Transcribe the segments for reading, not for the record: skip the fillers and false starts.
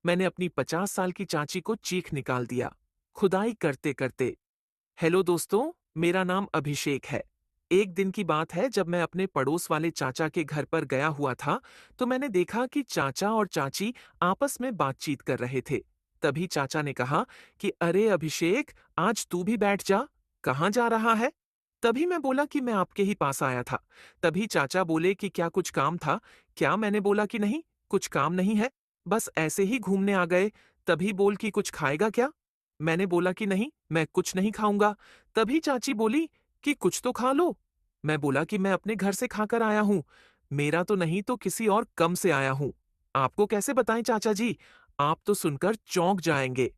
मैंने अपनी 50 साल की चाची को चीख निकाल दिया, खुदाई करते करते। हेलो दोस्तों, मेरा नाम अभिषेक है। एक दिन की बात है जब मैं अपने पड़ोस वाले चाचा के घर पर गया हुआ था, तो मैंने देखा कि चाचा और चाची आपस में बातचीत कर रहे थे। तभी चाचा ने कहा कि अरे अभिषेक, आज तू भी बैठ जा, कहाँ जा रहा है? तभी मैं बोला कि मैं आपके ही पास आया था। तभी चाचा बोले कि क्या कुछ काम था? क्या मैंने बोला कि नहीं, कुछ काम नहीं है, बस ऐसे ही घूमने आ गए। तभी बोल कि कुछ खाएगा क्या? मैंने बोला कि नहीं, मैं कुछ नहीं खाऊंगा। तभी चाची बोली कि कुछ तो खा लो। मैं बोला कि मैं अपने घर से खाकर आया हूं, मेरा तो नहीं तो किसी और कम से आया हूं। आपको कैसे बताएं चाचा जी, आप तो सुनकर चौंक जाएंगे।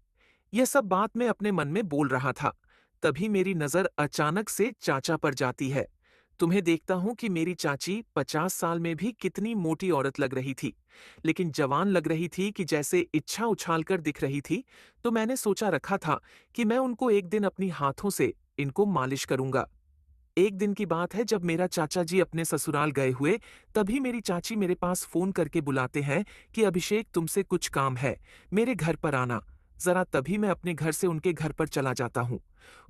यह सब बात मैं अपने मन में बोल रहा था। तभी मेरी नजर अचानक से चाचा पर जाती है। तुम्हें देखता हूं कि मेरी चाची 50 साल में भी कितनी मोटी औरत लग रही थी, लेकिन जवान लग रही थी कि जैसे इच्छा उछालकर दिख रही थी। तो मैंने सोचा रखा था कि मैं उनको एक दिन अपनी हाथों से इनको मालिश करूंगा। एक दिन की बात है जब मेरा चाचा जी अपने ससुराल गए हुए, तभी मेरी चाची मेरे पास फोन करके बुलाते हैं कि अभिषेक, तुमसे कुछ काम है, मेरे घर पर आना जरा। तभी मैं अपने घर से उनके घर पर चला जाता हूँ।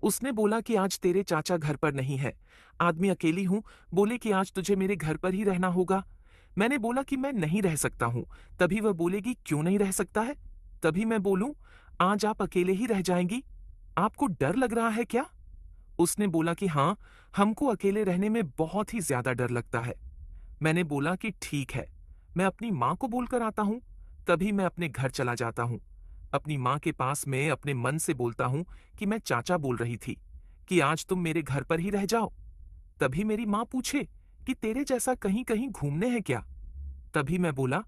उसने बोला कि आज तेरे चाचा घर पर नहीं है, आदमी अकेली हूँ, बोले कि आज तुझे मेरे घर पर ही रहना होगा। मैंने बोला कि मैं नहीं रह सकता हूँ। तभी वह बोलेगी क्यों नहीं रह सकता है? तभी मैं बोलूं, आज आप अकेले ही रह जाएंगी, आपको डर लग रहा है क्या? उसने बोला कि हाँ, हमको अकेले रहने में बहुत ही ज्यादा डर लगता है। मैंने बोला कि ठीक है, मैं अपनी माँ को बोलकर आता हूँ। तभी मैं अपने घर चला जाता हूँ। अपनी माँ के पास में अपने मन से बोलता हूँ कि मैं चाचा बोल रही थी कि आज तुम मेरे घर पर ही रह जाओ। तभी मेरी माँ पूछे कि तेरे जैसा कहीं कहीं घूमने हैं क्या? तभी मैं बोला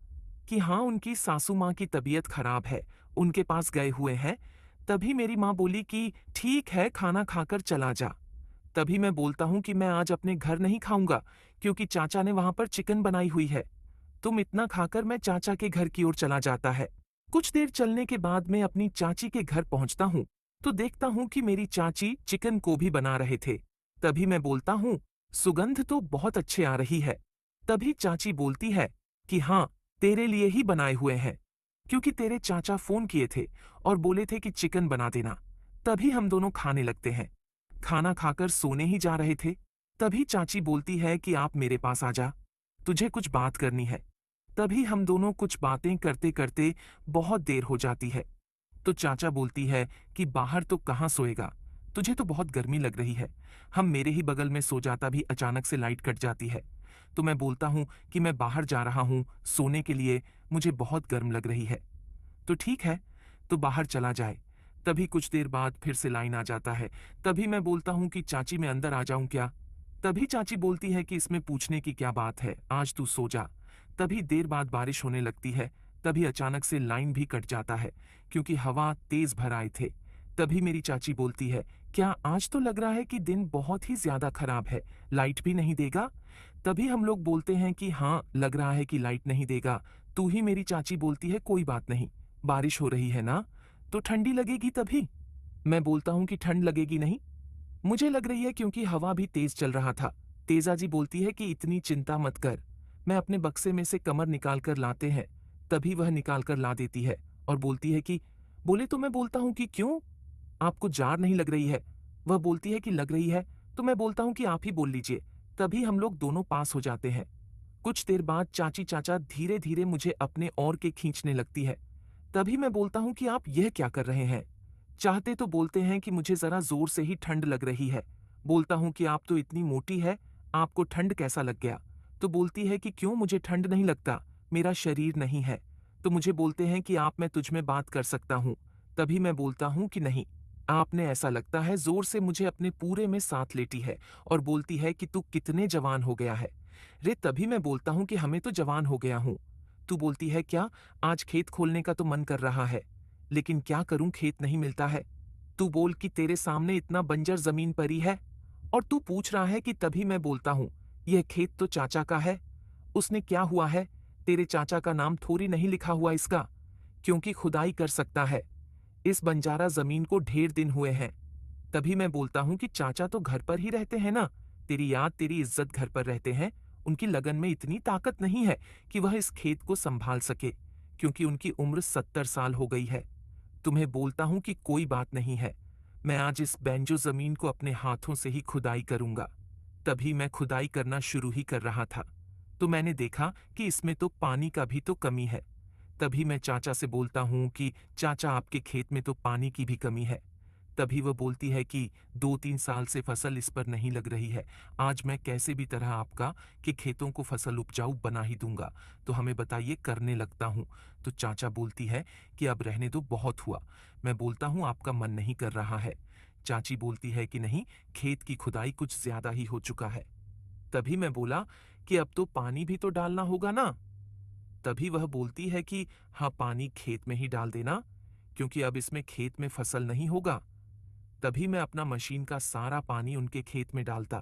कि हाँ, उनकी सासू माँ की तबीयत खराब है, उनके पास गए हुए हैं। तभी मेरी माँ बोली कि ठीक है, खाना खाकर चला जा। तभी मैं बोलता हूँ कि मैं आज अपने घर नहीं खाऊंगा, क्योंकि चाचा ने वहां पर चिकन बनाई हुई है। तुम इतना खाकर मैं चाचा के घर की ओर चला जाता है। कुछ देर चलने के बाद मैं अपनी चाची के घर पहुंचता हूँ, तो देखता हूँ कि मेरी चाची चिकन को भी बना रहे थे। तभी मैं बोलता हूँ, सुगंध तो बहुत अच्छे आ रही है। तभी चाची बोलती है कि हाँ, तेरे लिए ही बनाए हुए हैं, क्योंकि तेरे चाचा फोन किए थे और बोले थे कि चिकन बना देना। तभी हम दोनों खाने लगते हैं। खाना खाकर सोने ही जा रहे थे, तभी चाची बोलती है कि आप मेरे पास आ जा, तुझे कुछ बात करनी है। तभी हम दोनों कुछ बातें करते करते बहुत देर हो जाती है। तो चाचा बोलती है कि बाहर तो कहाँ सोएगा, तुझे तो बहुत गर्मी लग रही है, हम मेरे ही बगल में सो जाता भी अचानक से लाइट कट जाती है। तो मैं बोलता हूँ कि मैं बाहर जा रहा हूँ सोने के लिए, मुझे बहुत गर्म लग रही है। तो ठीक है, तो बाहर चला जाए। तभी कुछ देर बाद फिर से लाइन आ जाता है। तभी मैं बोलता हूँ कि चाची मैं अंदर आ जाऊं क्या? तभी चाची बोलती है कि इसमें पूछने की क्या बात है, आज तू सो जा। तभी देर बाद बारिश होने लगती है। तभी अचानक से लाइन भी कट जाता है, क्योंकि हवा तेज भर आए थे। तभी मेरी चाची बोलती है, क्या आज तो लग रहा है कि दिन बहुत ही ज्यादा खराब है, लाइट भी नहीं देगा? तभी हम लोग बोलते हैं कि हाँ, लग रहा है कि लाइट नहीं देगा। तू ही मेरी चाची बोलती है कोई बात नहीं, बारिश हो रही है ना, तो ठंडी लगेगी तभी। मैं बोलता हूं कि ठंड लगेगी नहीं, मुझे लग रही है, क्योंकि हवा भी तेज चल रहा था। तेजा जी बोलती है कि इतनी चिंता मत कर, मैं अपने बक्से में से कमर निकाल कर लाते हैं। तभी वह निकाल कर ला देती है और बोलती है कि बोले। तो मैं बोलता हूं कि क्यों, आपको जार नहीं लग रही है? वह बोलती है कि लग रही है। तो मैं बोलता हूं कि आप ही बोल लीजिए। तभी हम लोग दोनों पास हो जाते हैं। कुछ देर बाद चाची चाचा धीरे धीरे मुझे अपने ओर के खींचने लगती है। तभी मैं बोलता हूं कि आप यह क्या कर रहे हैं? चाहते तो बोलते हैं कि मुझे जरा जोर से ही ठंड लग रही है। बोलता हूं कि आप तो इतनी मोटी है, आपको ठंड कैसा लग गया? तो बोलती है कि क्यों, मुझे ठंड नहीं लगता, मेरा शरीर नहीं है। तो मुझे बोलते हैं कि आप, मैं तुझ में बात कर सकता हूं। तभी मैं बोलता हूं कि नहीं, आपने, ऐसा लगता है जोर से मुझे अपने पूरे में साथ लेटी है और बोलती है कि तू कितने जवान हो गया है रे। तभी मैं बोलता हूं कि हमें तो जवान हो गया हूं। तू बोलती है क्या, आज खेत खोलने का तो मन कर रहा है, लेकिन क्या करूं, खेत नहीं मिलता है। तू बोल कि तेरे सामने इतना बंजर जमीन पड़ी है और तू पूछ रहा है कि। तभी मैं बोलता हूं, यह खेत तो चाचा का है, उसने क्या हुआ है, तेरे चाचा का नाम थोड़ी नहीं लिखा हुआ इसका, क्योंकि खुदाई कर सकता है। इस बंजारा जमीन को ढेर दिन हुए हैं। तभी मैं बोलता हूं कि चाचा तो घर पर ही रहते हैं ना, तेरी याद तेरी इज्जत घर पर रहते हैं, उनकी लगन में इतनी ताकत नहीं है कि वह इस खेत को संभाल सके, क्योंकि उनकी उम्र 70 साल हो गई है। तुम्हें बोलता हूँ कि कोई बात नहीं है, मैं आज इस बैंजो ज़मीन को अपने हाथों से ही खुदाई करूँगा। तभी मैं खुदाई करना शुरू ही कर रहा था, तो मैंने देखा कि इसमें तो पानी का भी तो कमी है। तभी मैं चाचा से बोलता हूँ कि चाचा, आपके खेत में तो पानी की भी कमी है। तभी वह बोलती है कि 2-3 साल से फसल इस पर नहीं लग रही है। आज मैं कैसे भी तरह आपका कि खेतों को फसल उपजाऊ बना ही दूंगा। तो हमें बताइए, करने लगता हूँ। तो चाचा बोलती है कि अब रहने दो, बहुत हुआ। मैं बोलता हूँ आपका मन नहीं कर रहा है। चाची बोलती है कि नहीं, खेत की खुदाई कुछ ज्यादा ही हो चुका है। तभी मैं बोला कि अब तो पानी भी तो डालना होगा ना। तभी वह बोलती है कि हाँ, पानी खेत में ही डाल देना, क्योंकि अब इसमें खेत में फसल नहीं होगा। तभी मैं अपना मशीन का सारा पानी उनके खेत में डालता।